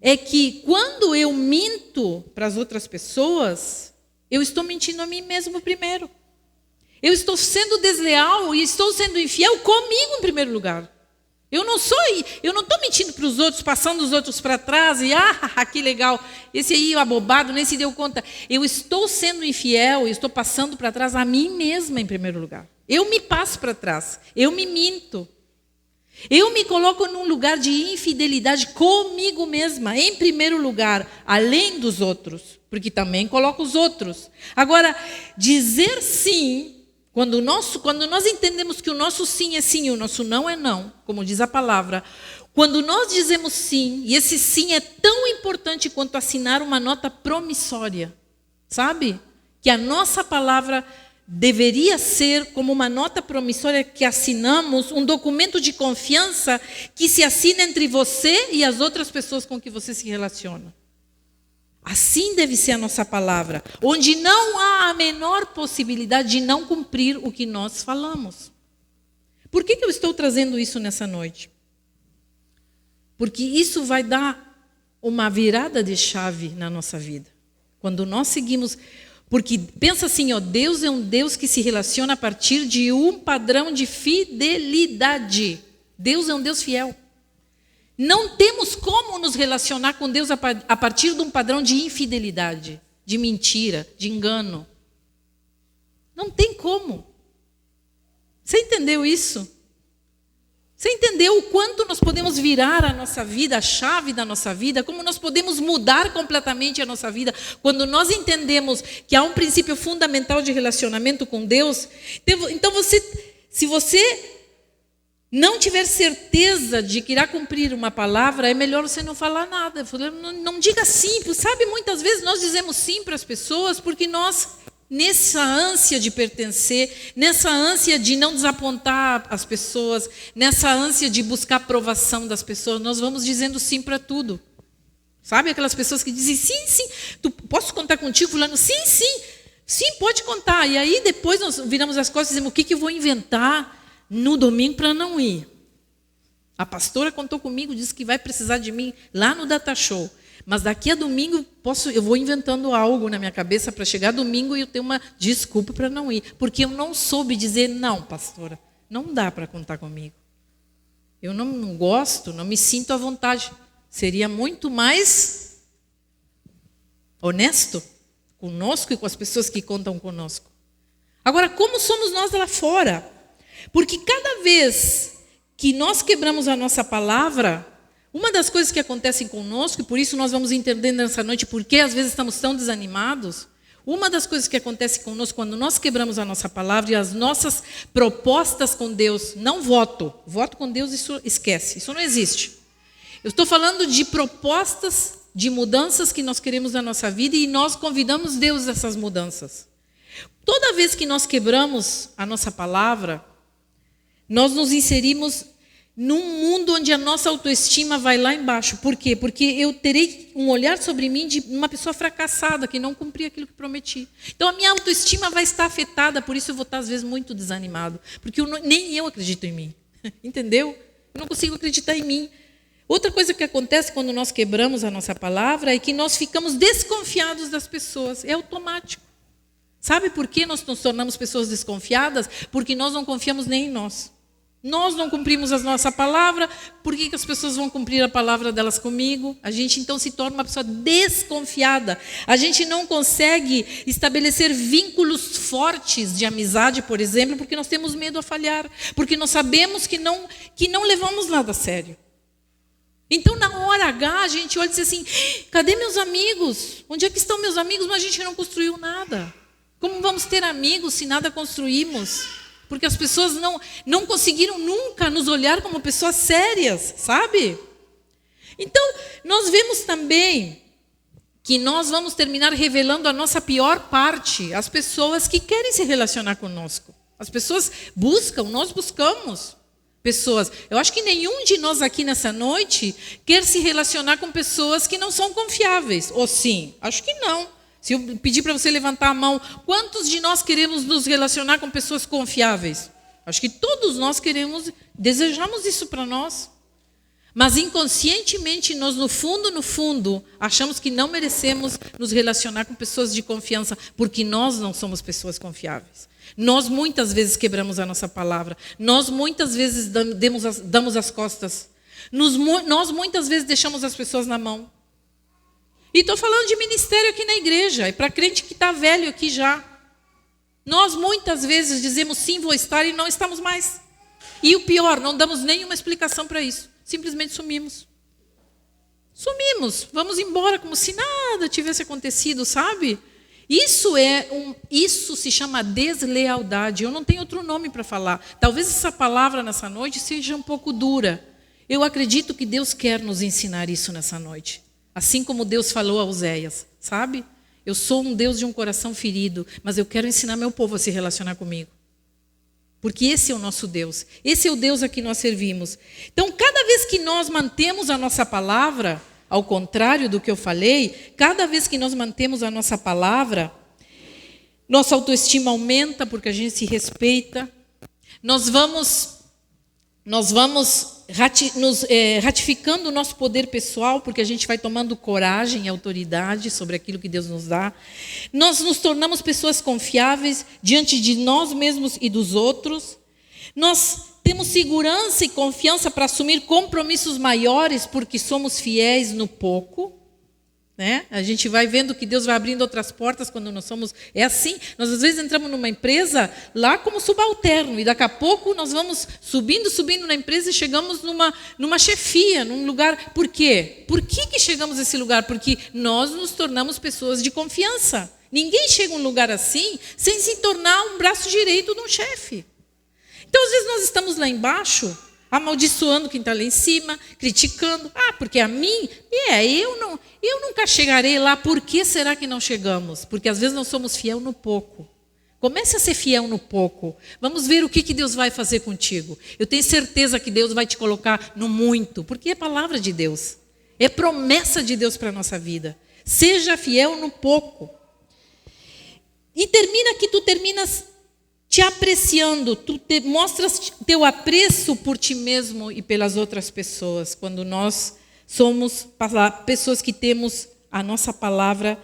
é que quando eu minto para as outras pessoas, eu estou mentindo a mim mesmo primeiro. Eu estou sendo desleal e estou sendo infiel comigo em primeiro lugar. Eu não estou mentindo para os outros, passando os outros para trás e que legal, esse aí abobado nem se deu conta. Eu estou sendo infiel e estou passando para trás a mim mesma em primeiro lugar. Eu me passo para trás, eu me minto. Eu me coloco num lugar de infidelidade comigo mesma, em primeiro lugar, além dos outros, porque também coloco os outros. Agora, dizer sim... Quando nós entendemos que o nosso sim é sim e o nosso não é não, como diz a palavra, quando nós dizemos sim, e esse sim é tão importante quanto assinar uma nota promissória, sabe? Que a nossa palavra deveria ser como uma nota promissória que assinamos, um documento de confiança que se assina entre você e as outras pessoas com que você se relaciona. Assim deve ser a nossa palavra, onde não há a menor possibilidade de não cumprir o que nós falamos. Por que eu estou trazendo isso nessa noite? Porque isso vai dar uma virada de chave na nossa vida. Quando nós seguimos... Porque pensa assim, Deus é um Deus que se relaciona a partir de um padrão de fidelidade. Deus é um Deus fiel. Não temos como nos relacionar com Deus a partir de um padrão de infidelidade, de mentira, de engano. Não tem como. Você entendeu isso? Você entendeu o quanto nós podemos virar a nossa vida, a chave da nossa vida, como nós podemos mudar completamente a nossa vida, quando nós entendemos que há um princípio fundamental de relacionamento com Deus? Então, se você não tiver certeza de que irá cumprir uma palavra, é melhor você não falar nada. Não diga sim. Sabe, muitas vezes nós dizemos sim para as pessoas porque nós, nessa ânsia de pertencer, nessa ânsia de não desapontar as pessoas, nessa ânsia de buscar aprovação das pessoas, nós vamos dizendo sim para tudo. Sabe aquelas pessoas que dizem sim, sim, posso contar contigo, fulano? Sim, sim. Sim, pode contar. E aí depois nós viramos as costas e dizemos, o que eu vou inventar no domingo para não ir? A pastora contou comigo, disse que vai precisar de mim lá no Data Show. Mas daqui a domingo eu vou inventando algo na minha cabeça para chegar domingo e eu ter uma desculpa para não ir. Porque eu não soube dizer, não, pastora, não dá para contar comigo. Eu não gosto, não me sinto à vontade. Seria muito mais honesto conosco e com as pessoas que contam conosco. Agora, como somos nós lá fora? Porque cada vez que nós quebramos a nossa palavra, uma das coisas que acontecem conosco, e por isso nós vamos entender nessa noite por que às vezes estamos tão desanimados, uma das coisas que acontece conosco quando nós quebramos a nossa palavra e as nossas propostas com Deus, não voto com Deus, isso esquece, isso não existe. Eu estou falando de propostas de mudanças que nós queremos na nossa vida e nós convidamos Deus a essas mudanças. Toda vez que nós quebramos a nossa palavra, nós nos inserimos num mundo onde a nossa autoestima vai lá embaixo. Por quê? Porque eu terei um olhar sobre mim de uma pessoa fracassada, que não cumpri aquilo que prometi. Então a minha autoestima vai estar afetada, por isso eu vou estar às vezes muito desanimado. Porque nem eu acredito em mim. Entendeu? Eu não consigo acreditar em mim. Outra coisa que acontece quando nós quebramos a nossa palavra é que nós ficamos desconfiados das pessoas. É automático. Sabe por que nós nos tornamos pessoas desconfiadas? Porque nós não confiamos nem em nós. Nós não cumprimos a nossa palavra, por que as pessoas vão cumprir a palavra delas comigo? A gente então se torna uma pessoa desconfiada. A gente não consegue estabelecer vínculos fortes de amizade, por exemplo, porque nós temos medo a falhar. Porque nós sabemos que não levamos nada a sério. Então, na hora H, a gente olha e diz assim, cadê meus amigos? Onde é que estão meus amigos? Mas a gente não construiu nada. Como vamos ter amigos se nada construímos? Porque as pessoas não conseguiram nunca nos olhar como pessoas sérias, sabe? Então, nós vemos também que nós vamos terminar revelando a nossa pior parte às pessoas que querem se relacionar conosco. As pessoas buscam, nós buscamos pessoas. Eu acho que nenhum de nós aqui nessa noite quer se relacionar com pessoas que não são confiáveis. Ou sim? Acho que não. Se eu pedir para você levantar a mão, quantos de nós queremos nos relacionar com pessoas confiáveis? Acho que todos nós desejamos isso para nós. Mas inconscientemente nós, no fundo, achamos que não merecemos nos relacionar com pessoas de confiança, porque nós não somos pessoas confiáveis. Nós muitas vezes quebramos a nossa palavra. Nós muitas vezes damos as costas. Nós muitas vezes deixamos as pessoas na mão. E estou falando de ministério aqui na igreja, é para crente que está velho aqui já. Nós muitas vezes dizemos sim, vou estar e não estamos mais. E o pior, não damos nenhuma explicação para isso. Simplesmente sumimos. Sumimos, vamos embora como se nada tivesse acontecido, sabe? Isso se chama deslealdade. Eu não tenho outro nome para falar. Talvez essa palavra nessa noite seja um pouco dura. Eu acredito que Deus quer nos ensinar isso nessa noite. Assim como Deus falou a Oséias, sabe? Eu sou um Deus de um coração ferido, mas eu quero ensinar meu povo a se relacionar comigo. Porque esse é o nosso Deus. Esse é o Deus a que nós servimos. Então, cada vez que nós mantemos a nossa palavra, ao contrário do que eu falei, cada vez que nós mantemos a nossa palavra, nossa autoestima aumenta porque a gente se respeita. Nós vamos ratificando o nosso poder pessoal, porque a gente vai tomando coragem e autoridade sobre aquilo que Deus nos dá. Nós nos tornamos pessoas confiáveis diante de nós mesmos e dos outros. Nós temos segurança e confiança para assumir compromissos maiores, porque somos fiéis no pouco. Né? A gente vai vendo que Deus vai abrindo outras portas quando nós somos... É assim, nós às vezes entramos numa empresa lá como subalterno e daqui a pouco nós vamos subindo na empresa e chegamos numa chefia, num lugar... Por quê? Por que chegamos a esse lugar? Porque nós nos tornamos pessoas de confiança. Ninguém chega a um lugar assim sem se tornar um braço direito de um chefe. Então às vezes nós estamos lá embaixo... amaldiçoando quem está lá em cima, criticando. Porque a mim, eu nunca chegarei lá. Por que será que não chegamos? Porque às vezes nós somos fiel no pouco. Comece a ser fiel no pouco. Vamos ver o que Deus vai fazer contigo. Eu tenho certeza que Deus vai te colocar no muito, porque é palavra de Deus. É promessa de Deus para a nossa vida. Seja fiel no pouco. E termina que tu terminas te apreciando, mostras teu apreço por ti mesmo e pelas outras pessoas, quando nós somos pessoas que temos a nossa palavra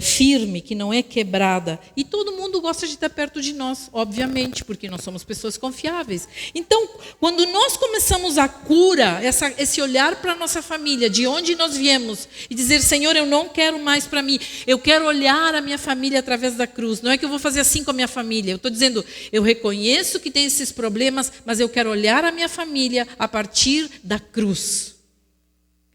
firme, que não é quebrada. E todo mundo gosta de estar perto de nós, obviamente, porque nós somos pessoas confiáveis. Então, quando nós começamos a cura, esse olhar para a nossa família, de onde nós viemos, e dizer, Senhor, eu não quero mais para mim, eu quero olhar a minha família através da cruz. Não é que eu vou fazer assim com a minha família, eu estou dizendo, eu reconheço que tem esses problemas, mas eu quero olhar a minha família a partir da cruz.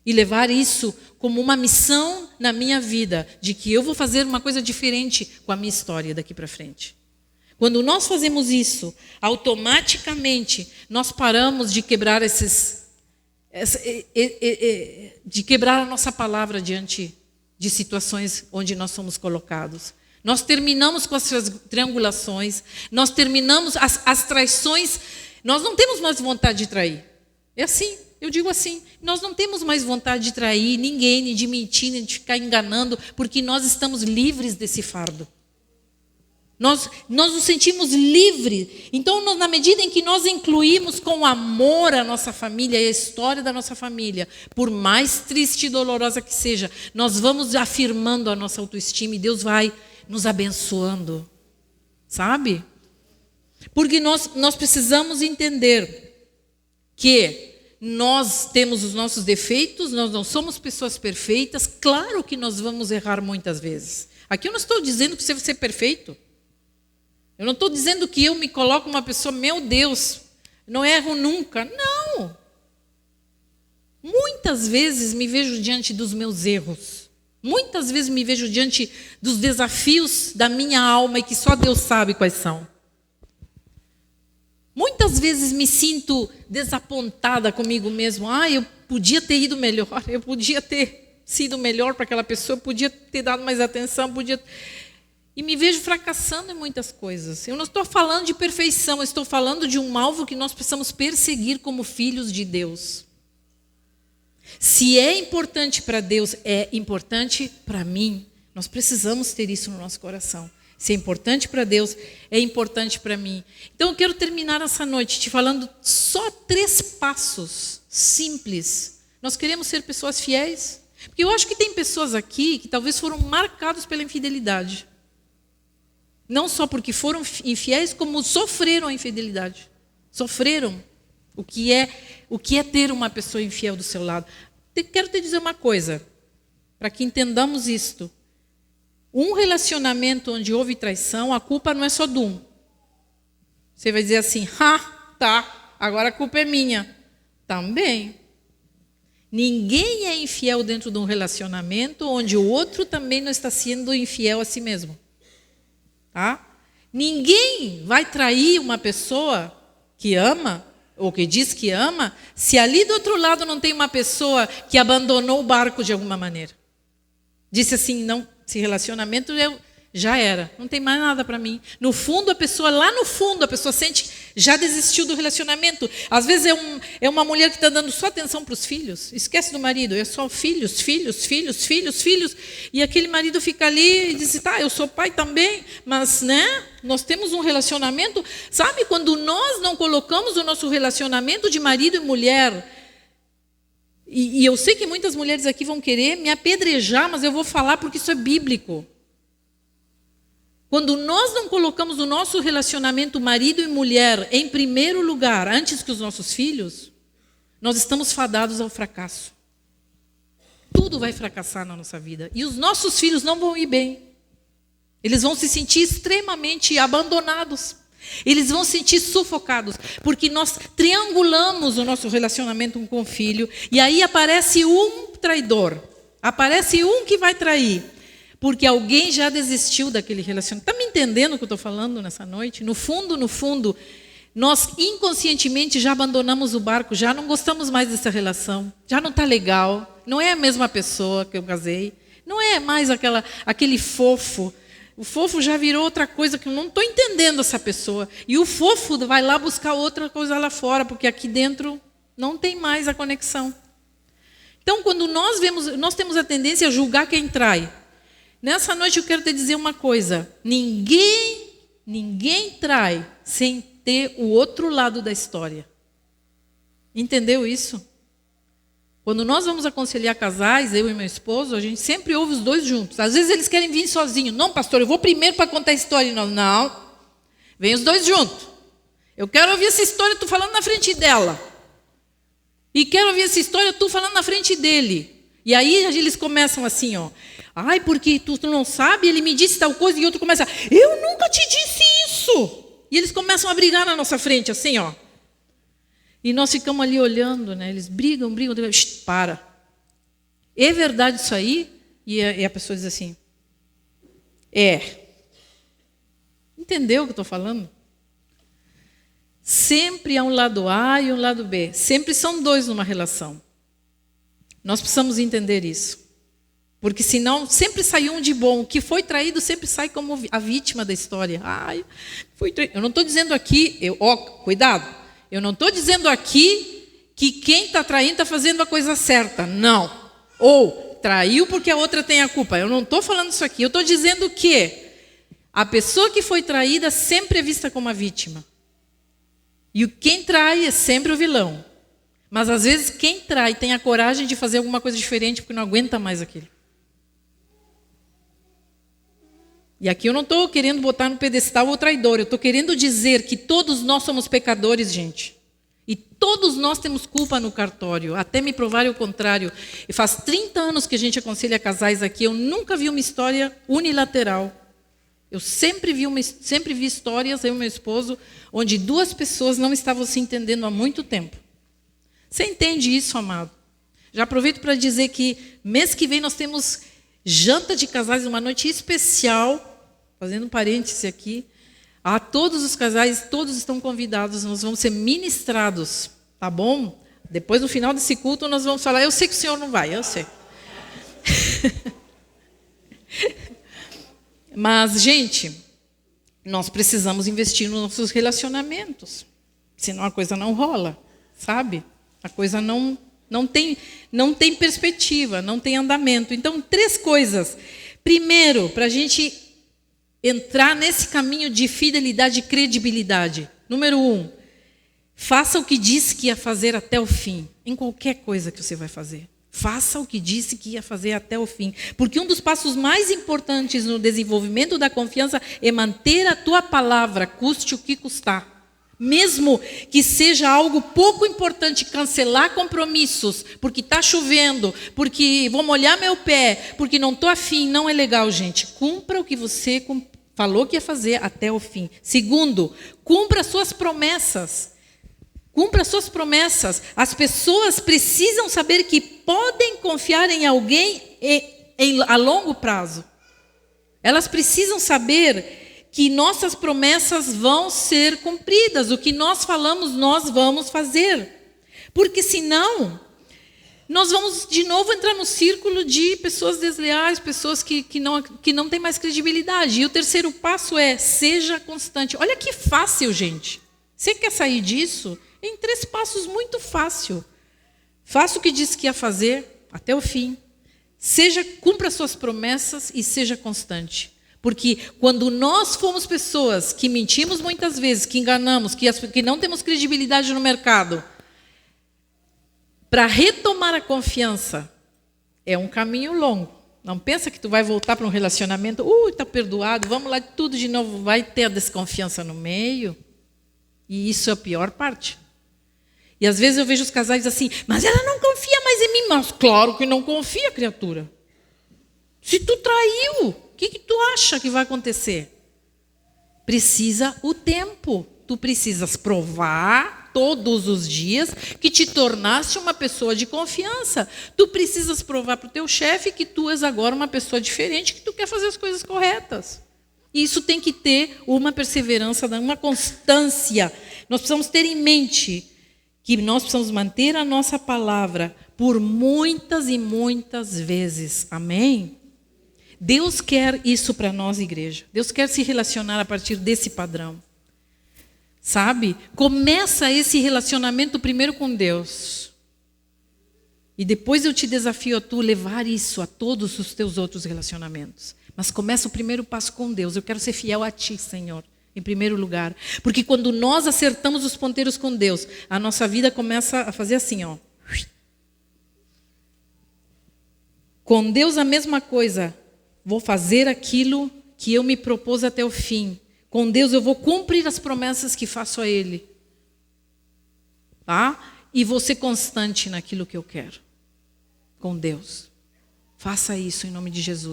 E levar isso como uma missão na minha vida, de que eu vou fazer uma coisa diferente com a minha história daqui para frente. Quando nós fazemos isso, automaticamente nós paramos de quebrar de quebrar a nossa palavra diante de situações onde nós somos colocados. Nós terminamos com as triangulações, nós terminamos as traições, nós não temos mais vontade de trair. É assim. Eu digo assim, nós não temos mais vontade de trair ninguém, nem de mentir, nem de ficar enganando, porque nós estamos livres desse fardo. Nós nos sentimos livres. Então, na medida em que nós incluímos com amor a nossa família e a história da nossa família, por mais triste e dolorosa que seja, nós vamos afirmando a nossa autoestima e Deus vai nos abençoando. Sabe? Porque nós precisamos entender que nós temos os nossos defeitos, nós não somos pessoas perfeitas. Claro que nós vamos errar muitas vezes. Aqui eu não estou dizendo que você vai ser perfeito. Eu não estou dizendo que eu me coloco uma pessoa, meu Deus, não erro nunca. Não. Muitas vezes me vejo diante dos meus erros. Muitas vezes me vejo diante dos desafios da minha alma e que só Deus sabe quais são. Muitas vezes me sinto desapontada comigo mesmo. Eu podia ter ido melhor, eu podia ter sido melhor para aquela pessoa, podia ter dado mais atenção, E me vejo fracassando em muitas coisas. Eu não estou falando de perfeição, eu estou falando de um alvo que nós precisamos perseguir como filhos de Deus. Se é importante para Deus, é importante para mim. Nós precisamos ter isso no nosso coração. Se é importante para Deus, é importante para mim. Então eu quero terminar essa noite te falando só 3 passos simples. Nós queremos ser pessoas fiéis? Porque eu acho que tem pessoas aqui que talvez foram marcadas pela infidelidade. Não só porque foram infiéis, como sofreram a infidelidade. Sofreram o que é ter uma pessoa infiel do seu lado. Quero te dizer uma coisa, para que entendamos isto. Um relacionamento onde houve traição, a culpa não é só de um. Você vai dizer assim, tá, agora a culpa é minha. Também. Ninguém é infiel dentro de um relacionamento onde o outro também não está sendo infiel a si mesmo. Tá? Ninguém vai trair uma pessoa que ama, ou que diz que ama, se ali do outro lado não tem uma pessoa que abandonou o barco de alguma maneira. Disse assim, não, esse relacionamento já era, não tem mais nada para mim. No fundo, lá no fundo, a pessoa sente, já desistiu do relacionamento. Às vezes é uma mulher que está dando só atenção para os filhos, esquece do marido, é só filhos. E aquele marido fica ali e diz, eu sou pai também, mas nós temos um relacionamento. Sabe, quando nós não colocamos o nosso relacionamento de marido e mulher, e eu sei que muitas mulheres aqui vão querer me apedrejar, mas eu vou falar porque isso é bíblico. Quando nós não colocamos o nosso relacionamento marido e mulher em primeiro lugar, antes que os nossos filhos, nós estamos fadados ao fracasso. Tudo vai fracassar na nossa vida. E os nossos filhos não vão ir bem. Eles vão se sentir extremamente abandonados. Eles vão se sentir sufocados, porque nós triangulamos o nosso relacionamento com o filho, e aí aparece um traidor, aparece um que vai trair, porque alguém já desistiu daquele relacionamento. Está me entendendo o que eu estou falando nessa noite? No fundo, nós inconscientemente já abandonamos o barco, já não gostamos mais dessa relação, já não está legal, não é a mesma pessoa que eu casei, não é mais aquele fofo. O fofo já virou outra coisa que eu não estou entendendo essa pessoa. E o fofo vai lá buscar outra coisa lá fora, porque aqui dentro não tem mais a conexão. Então, quando nós temos a tendência a julgar quem trai. Nessa noite eu quero te dizer uma coisa. Ninguém trai sem ter o outro lado da história. Entendeu isso? Quando nós vamos aconselhar casais, eu e meu esposo, a gente sempre ouve os dois juntos. Às vezes eles querem vir sozinhos. Não, pastor, eu vou primeiro para contar a história. Não, vem os dois juntos. Eu quero ouvir essa história, tu falando na frente dela. E quero ouvir essa história, tu falando na frente dele. E aí eles começam assim, ó. Ai, porque tu não sabe, ele me disse tal coisa, e outro começa, eu nunca te disse isso. E eles começam a brigar na nossa frente, assim, ó. E nós ficamos ali olhando, né? Eles brigam, para. É verdade isso aí? E a pessoa diz assim, Entendeu o que eu estou falando? Sempre há um lado A e um lado B. Sempre são dois numa relação. Nós precisamos entender isso. Porque senão sempre sai um de bom. O que foi traído sempre sai como a vítima da história. Ai, fui traído. Eu não estou dizendo aqui, cuidado. Eu não estou dizendo aqui que quem está traindo está fazendo a coisa certa. Não. Ou traiu porque a outra tem a culpa. Eu não estou falando isso aqui. Eu estou dizendo que a pessoa que foi traída sempre é vista como a vítima. E quem trai é sempre o vilão. Mas às vezes quem trai tem a coragem de fazer alguma coisa diferente porque não aguenta mais aquilo. E aqui eu não estou querendo botar no pedestal o traidor. Eu estou querendo dizer que todos nós somos pecadores, gente. E todos nós temos culpa no cartório. Até me provarem o contrário. E faz 30 anos que a gente aconselha casais aqui. Eu nunca vi uma história unilateral. Eu sempre vi histórias, eu e meu esposo, onde duas pessoas não estavam se entendendo há muito tempo. Você entende isso, amado? Já aproveito para dizer que mês que vem nós temos janta de casais, uma noite especial, fazendo um parêntese aqui. A todos os casais, todos estão convidados, nós vamos ser ministrados, tá bom? Depois, no final desse culto, nós vamos falar, eu sei que o senhor não vai, eu sei. Mas, gente, nós precisamos investir nos nossos relacionamentos, senão a coisa não rola, sabe? A coisa não tem perspectiva, não tem andamento. Então, 3 coisas. Primeiro, para a gente entrar nesse caminho de fidelidade e credibilidade. Número 1, faça o que disse que ia fazer até o fim, em qualquer coisa que você vai fazer. Faça o que disse que ia fazer até o fim. Porque um dos passos mais importantes no desenvolvimento da confiança é manter a tua palavra, custe o que custar. Mesmo que seja algo pouco importante, cancelar compromissos, porque está chovendo, porque vou molhar meu pé, porque não estou afim, não é legal, gente. Cumpra o que você falou que ia fazer até o fim. Segundo, cumpra suas promessas. Cumpra suas promessas. As pessoas precisam saber que podem confiar em alguém a longo prazo. Elas precisam saber que nossas promessas vão ser cumpridas. O que nós falamos, nós vamos fazer. Porque senão, nós vamos de novo entrar no círculo de pessoas desleais, pessoas que não têm mais credibilidade. E o terceiro passo é, seja constante. Olha que fácil, gente. Você quer sair disso? Em 3 passos, muito fácil. Faça o que disse que ia fazer até o fim. Cumpra suas promessas e seja constante. Porque quando nós fomos pessoas que mentimos muitas vezes, que enganamos, que não temos credibilidade no mercado, para retomar a confiança, é um caminho longo. Não pensa que tu vai voltar para um relacionamento, está perdoado, vamos lá tudo de novo, vai ter a desconfiança no meio. E isso é a pior parte. E às vezes eu vejo os casais assim, mas ela não confia mais em mim. Mas claro que não confia, criatura. Se tu traiu, o que tu acha que vai acontecer? Precisa o tempo. Tu precisas provar todos os dias que te tornaste uma pessoa de confiança. Tu precisas provar para o teu chefe que tu és agora uma pessoa diferente, que tu quer fazer as coisas corretas. E isso tem que ter uma perseverança, uma constância. Nós precisamos ter em mente que nós precisamos manter a nossa palavra por muitas e muitas vezes. Amém? Deus quer isso para nós, igreja. Deus quer se relacionar a partir desse padrão. Sabe? Começa esse relacionamento primeiro com Deus. E depois eu te desafio a tu levar isso a todos os teus outros relacionamentos. Mas começa o primeiro passo com Deus. Eu quero ser fiel a Ti, Senhor, em primeiro lugar. Porque quando nós acertamos os ponteiros com Deus, a nossa vida começa a fazer assim, ó. Com Deus a mesma coisa. Vou fazer aquilo que eu me propus até o fim. Com Deus eu vou cumprir as promessas que faço a Ele. Tá? E vou ser constante naquilo que eu quero. Com Deus. Faça isso em nome de Jesus.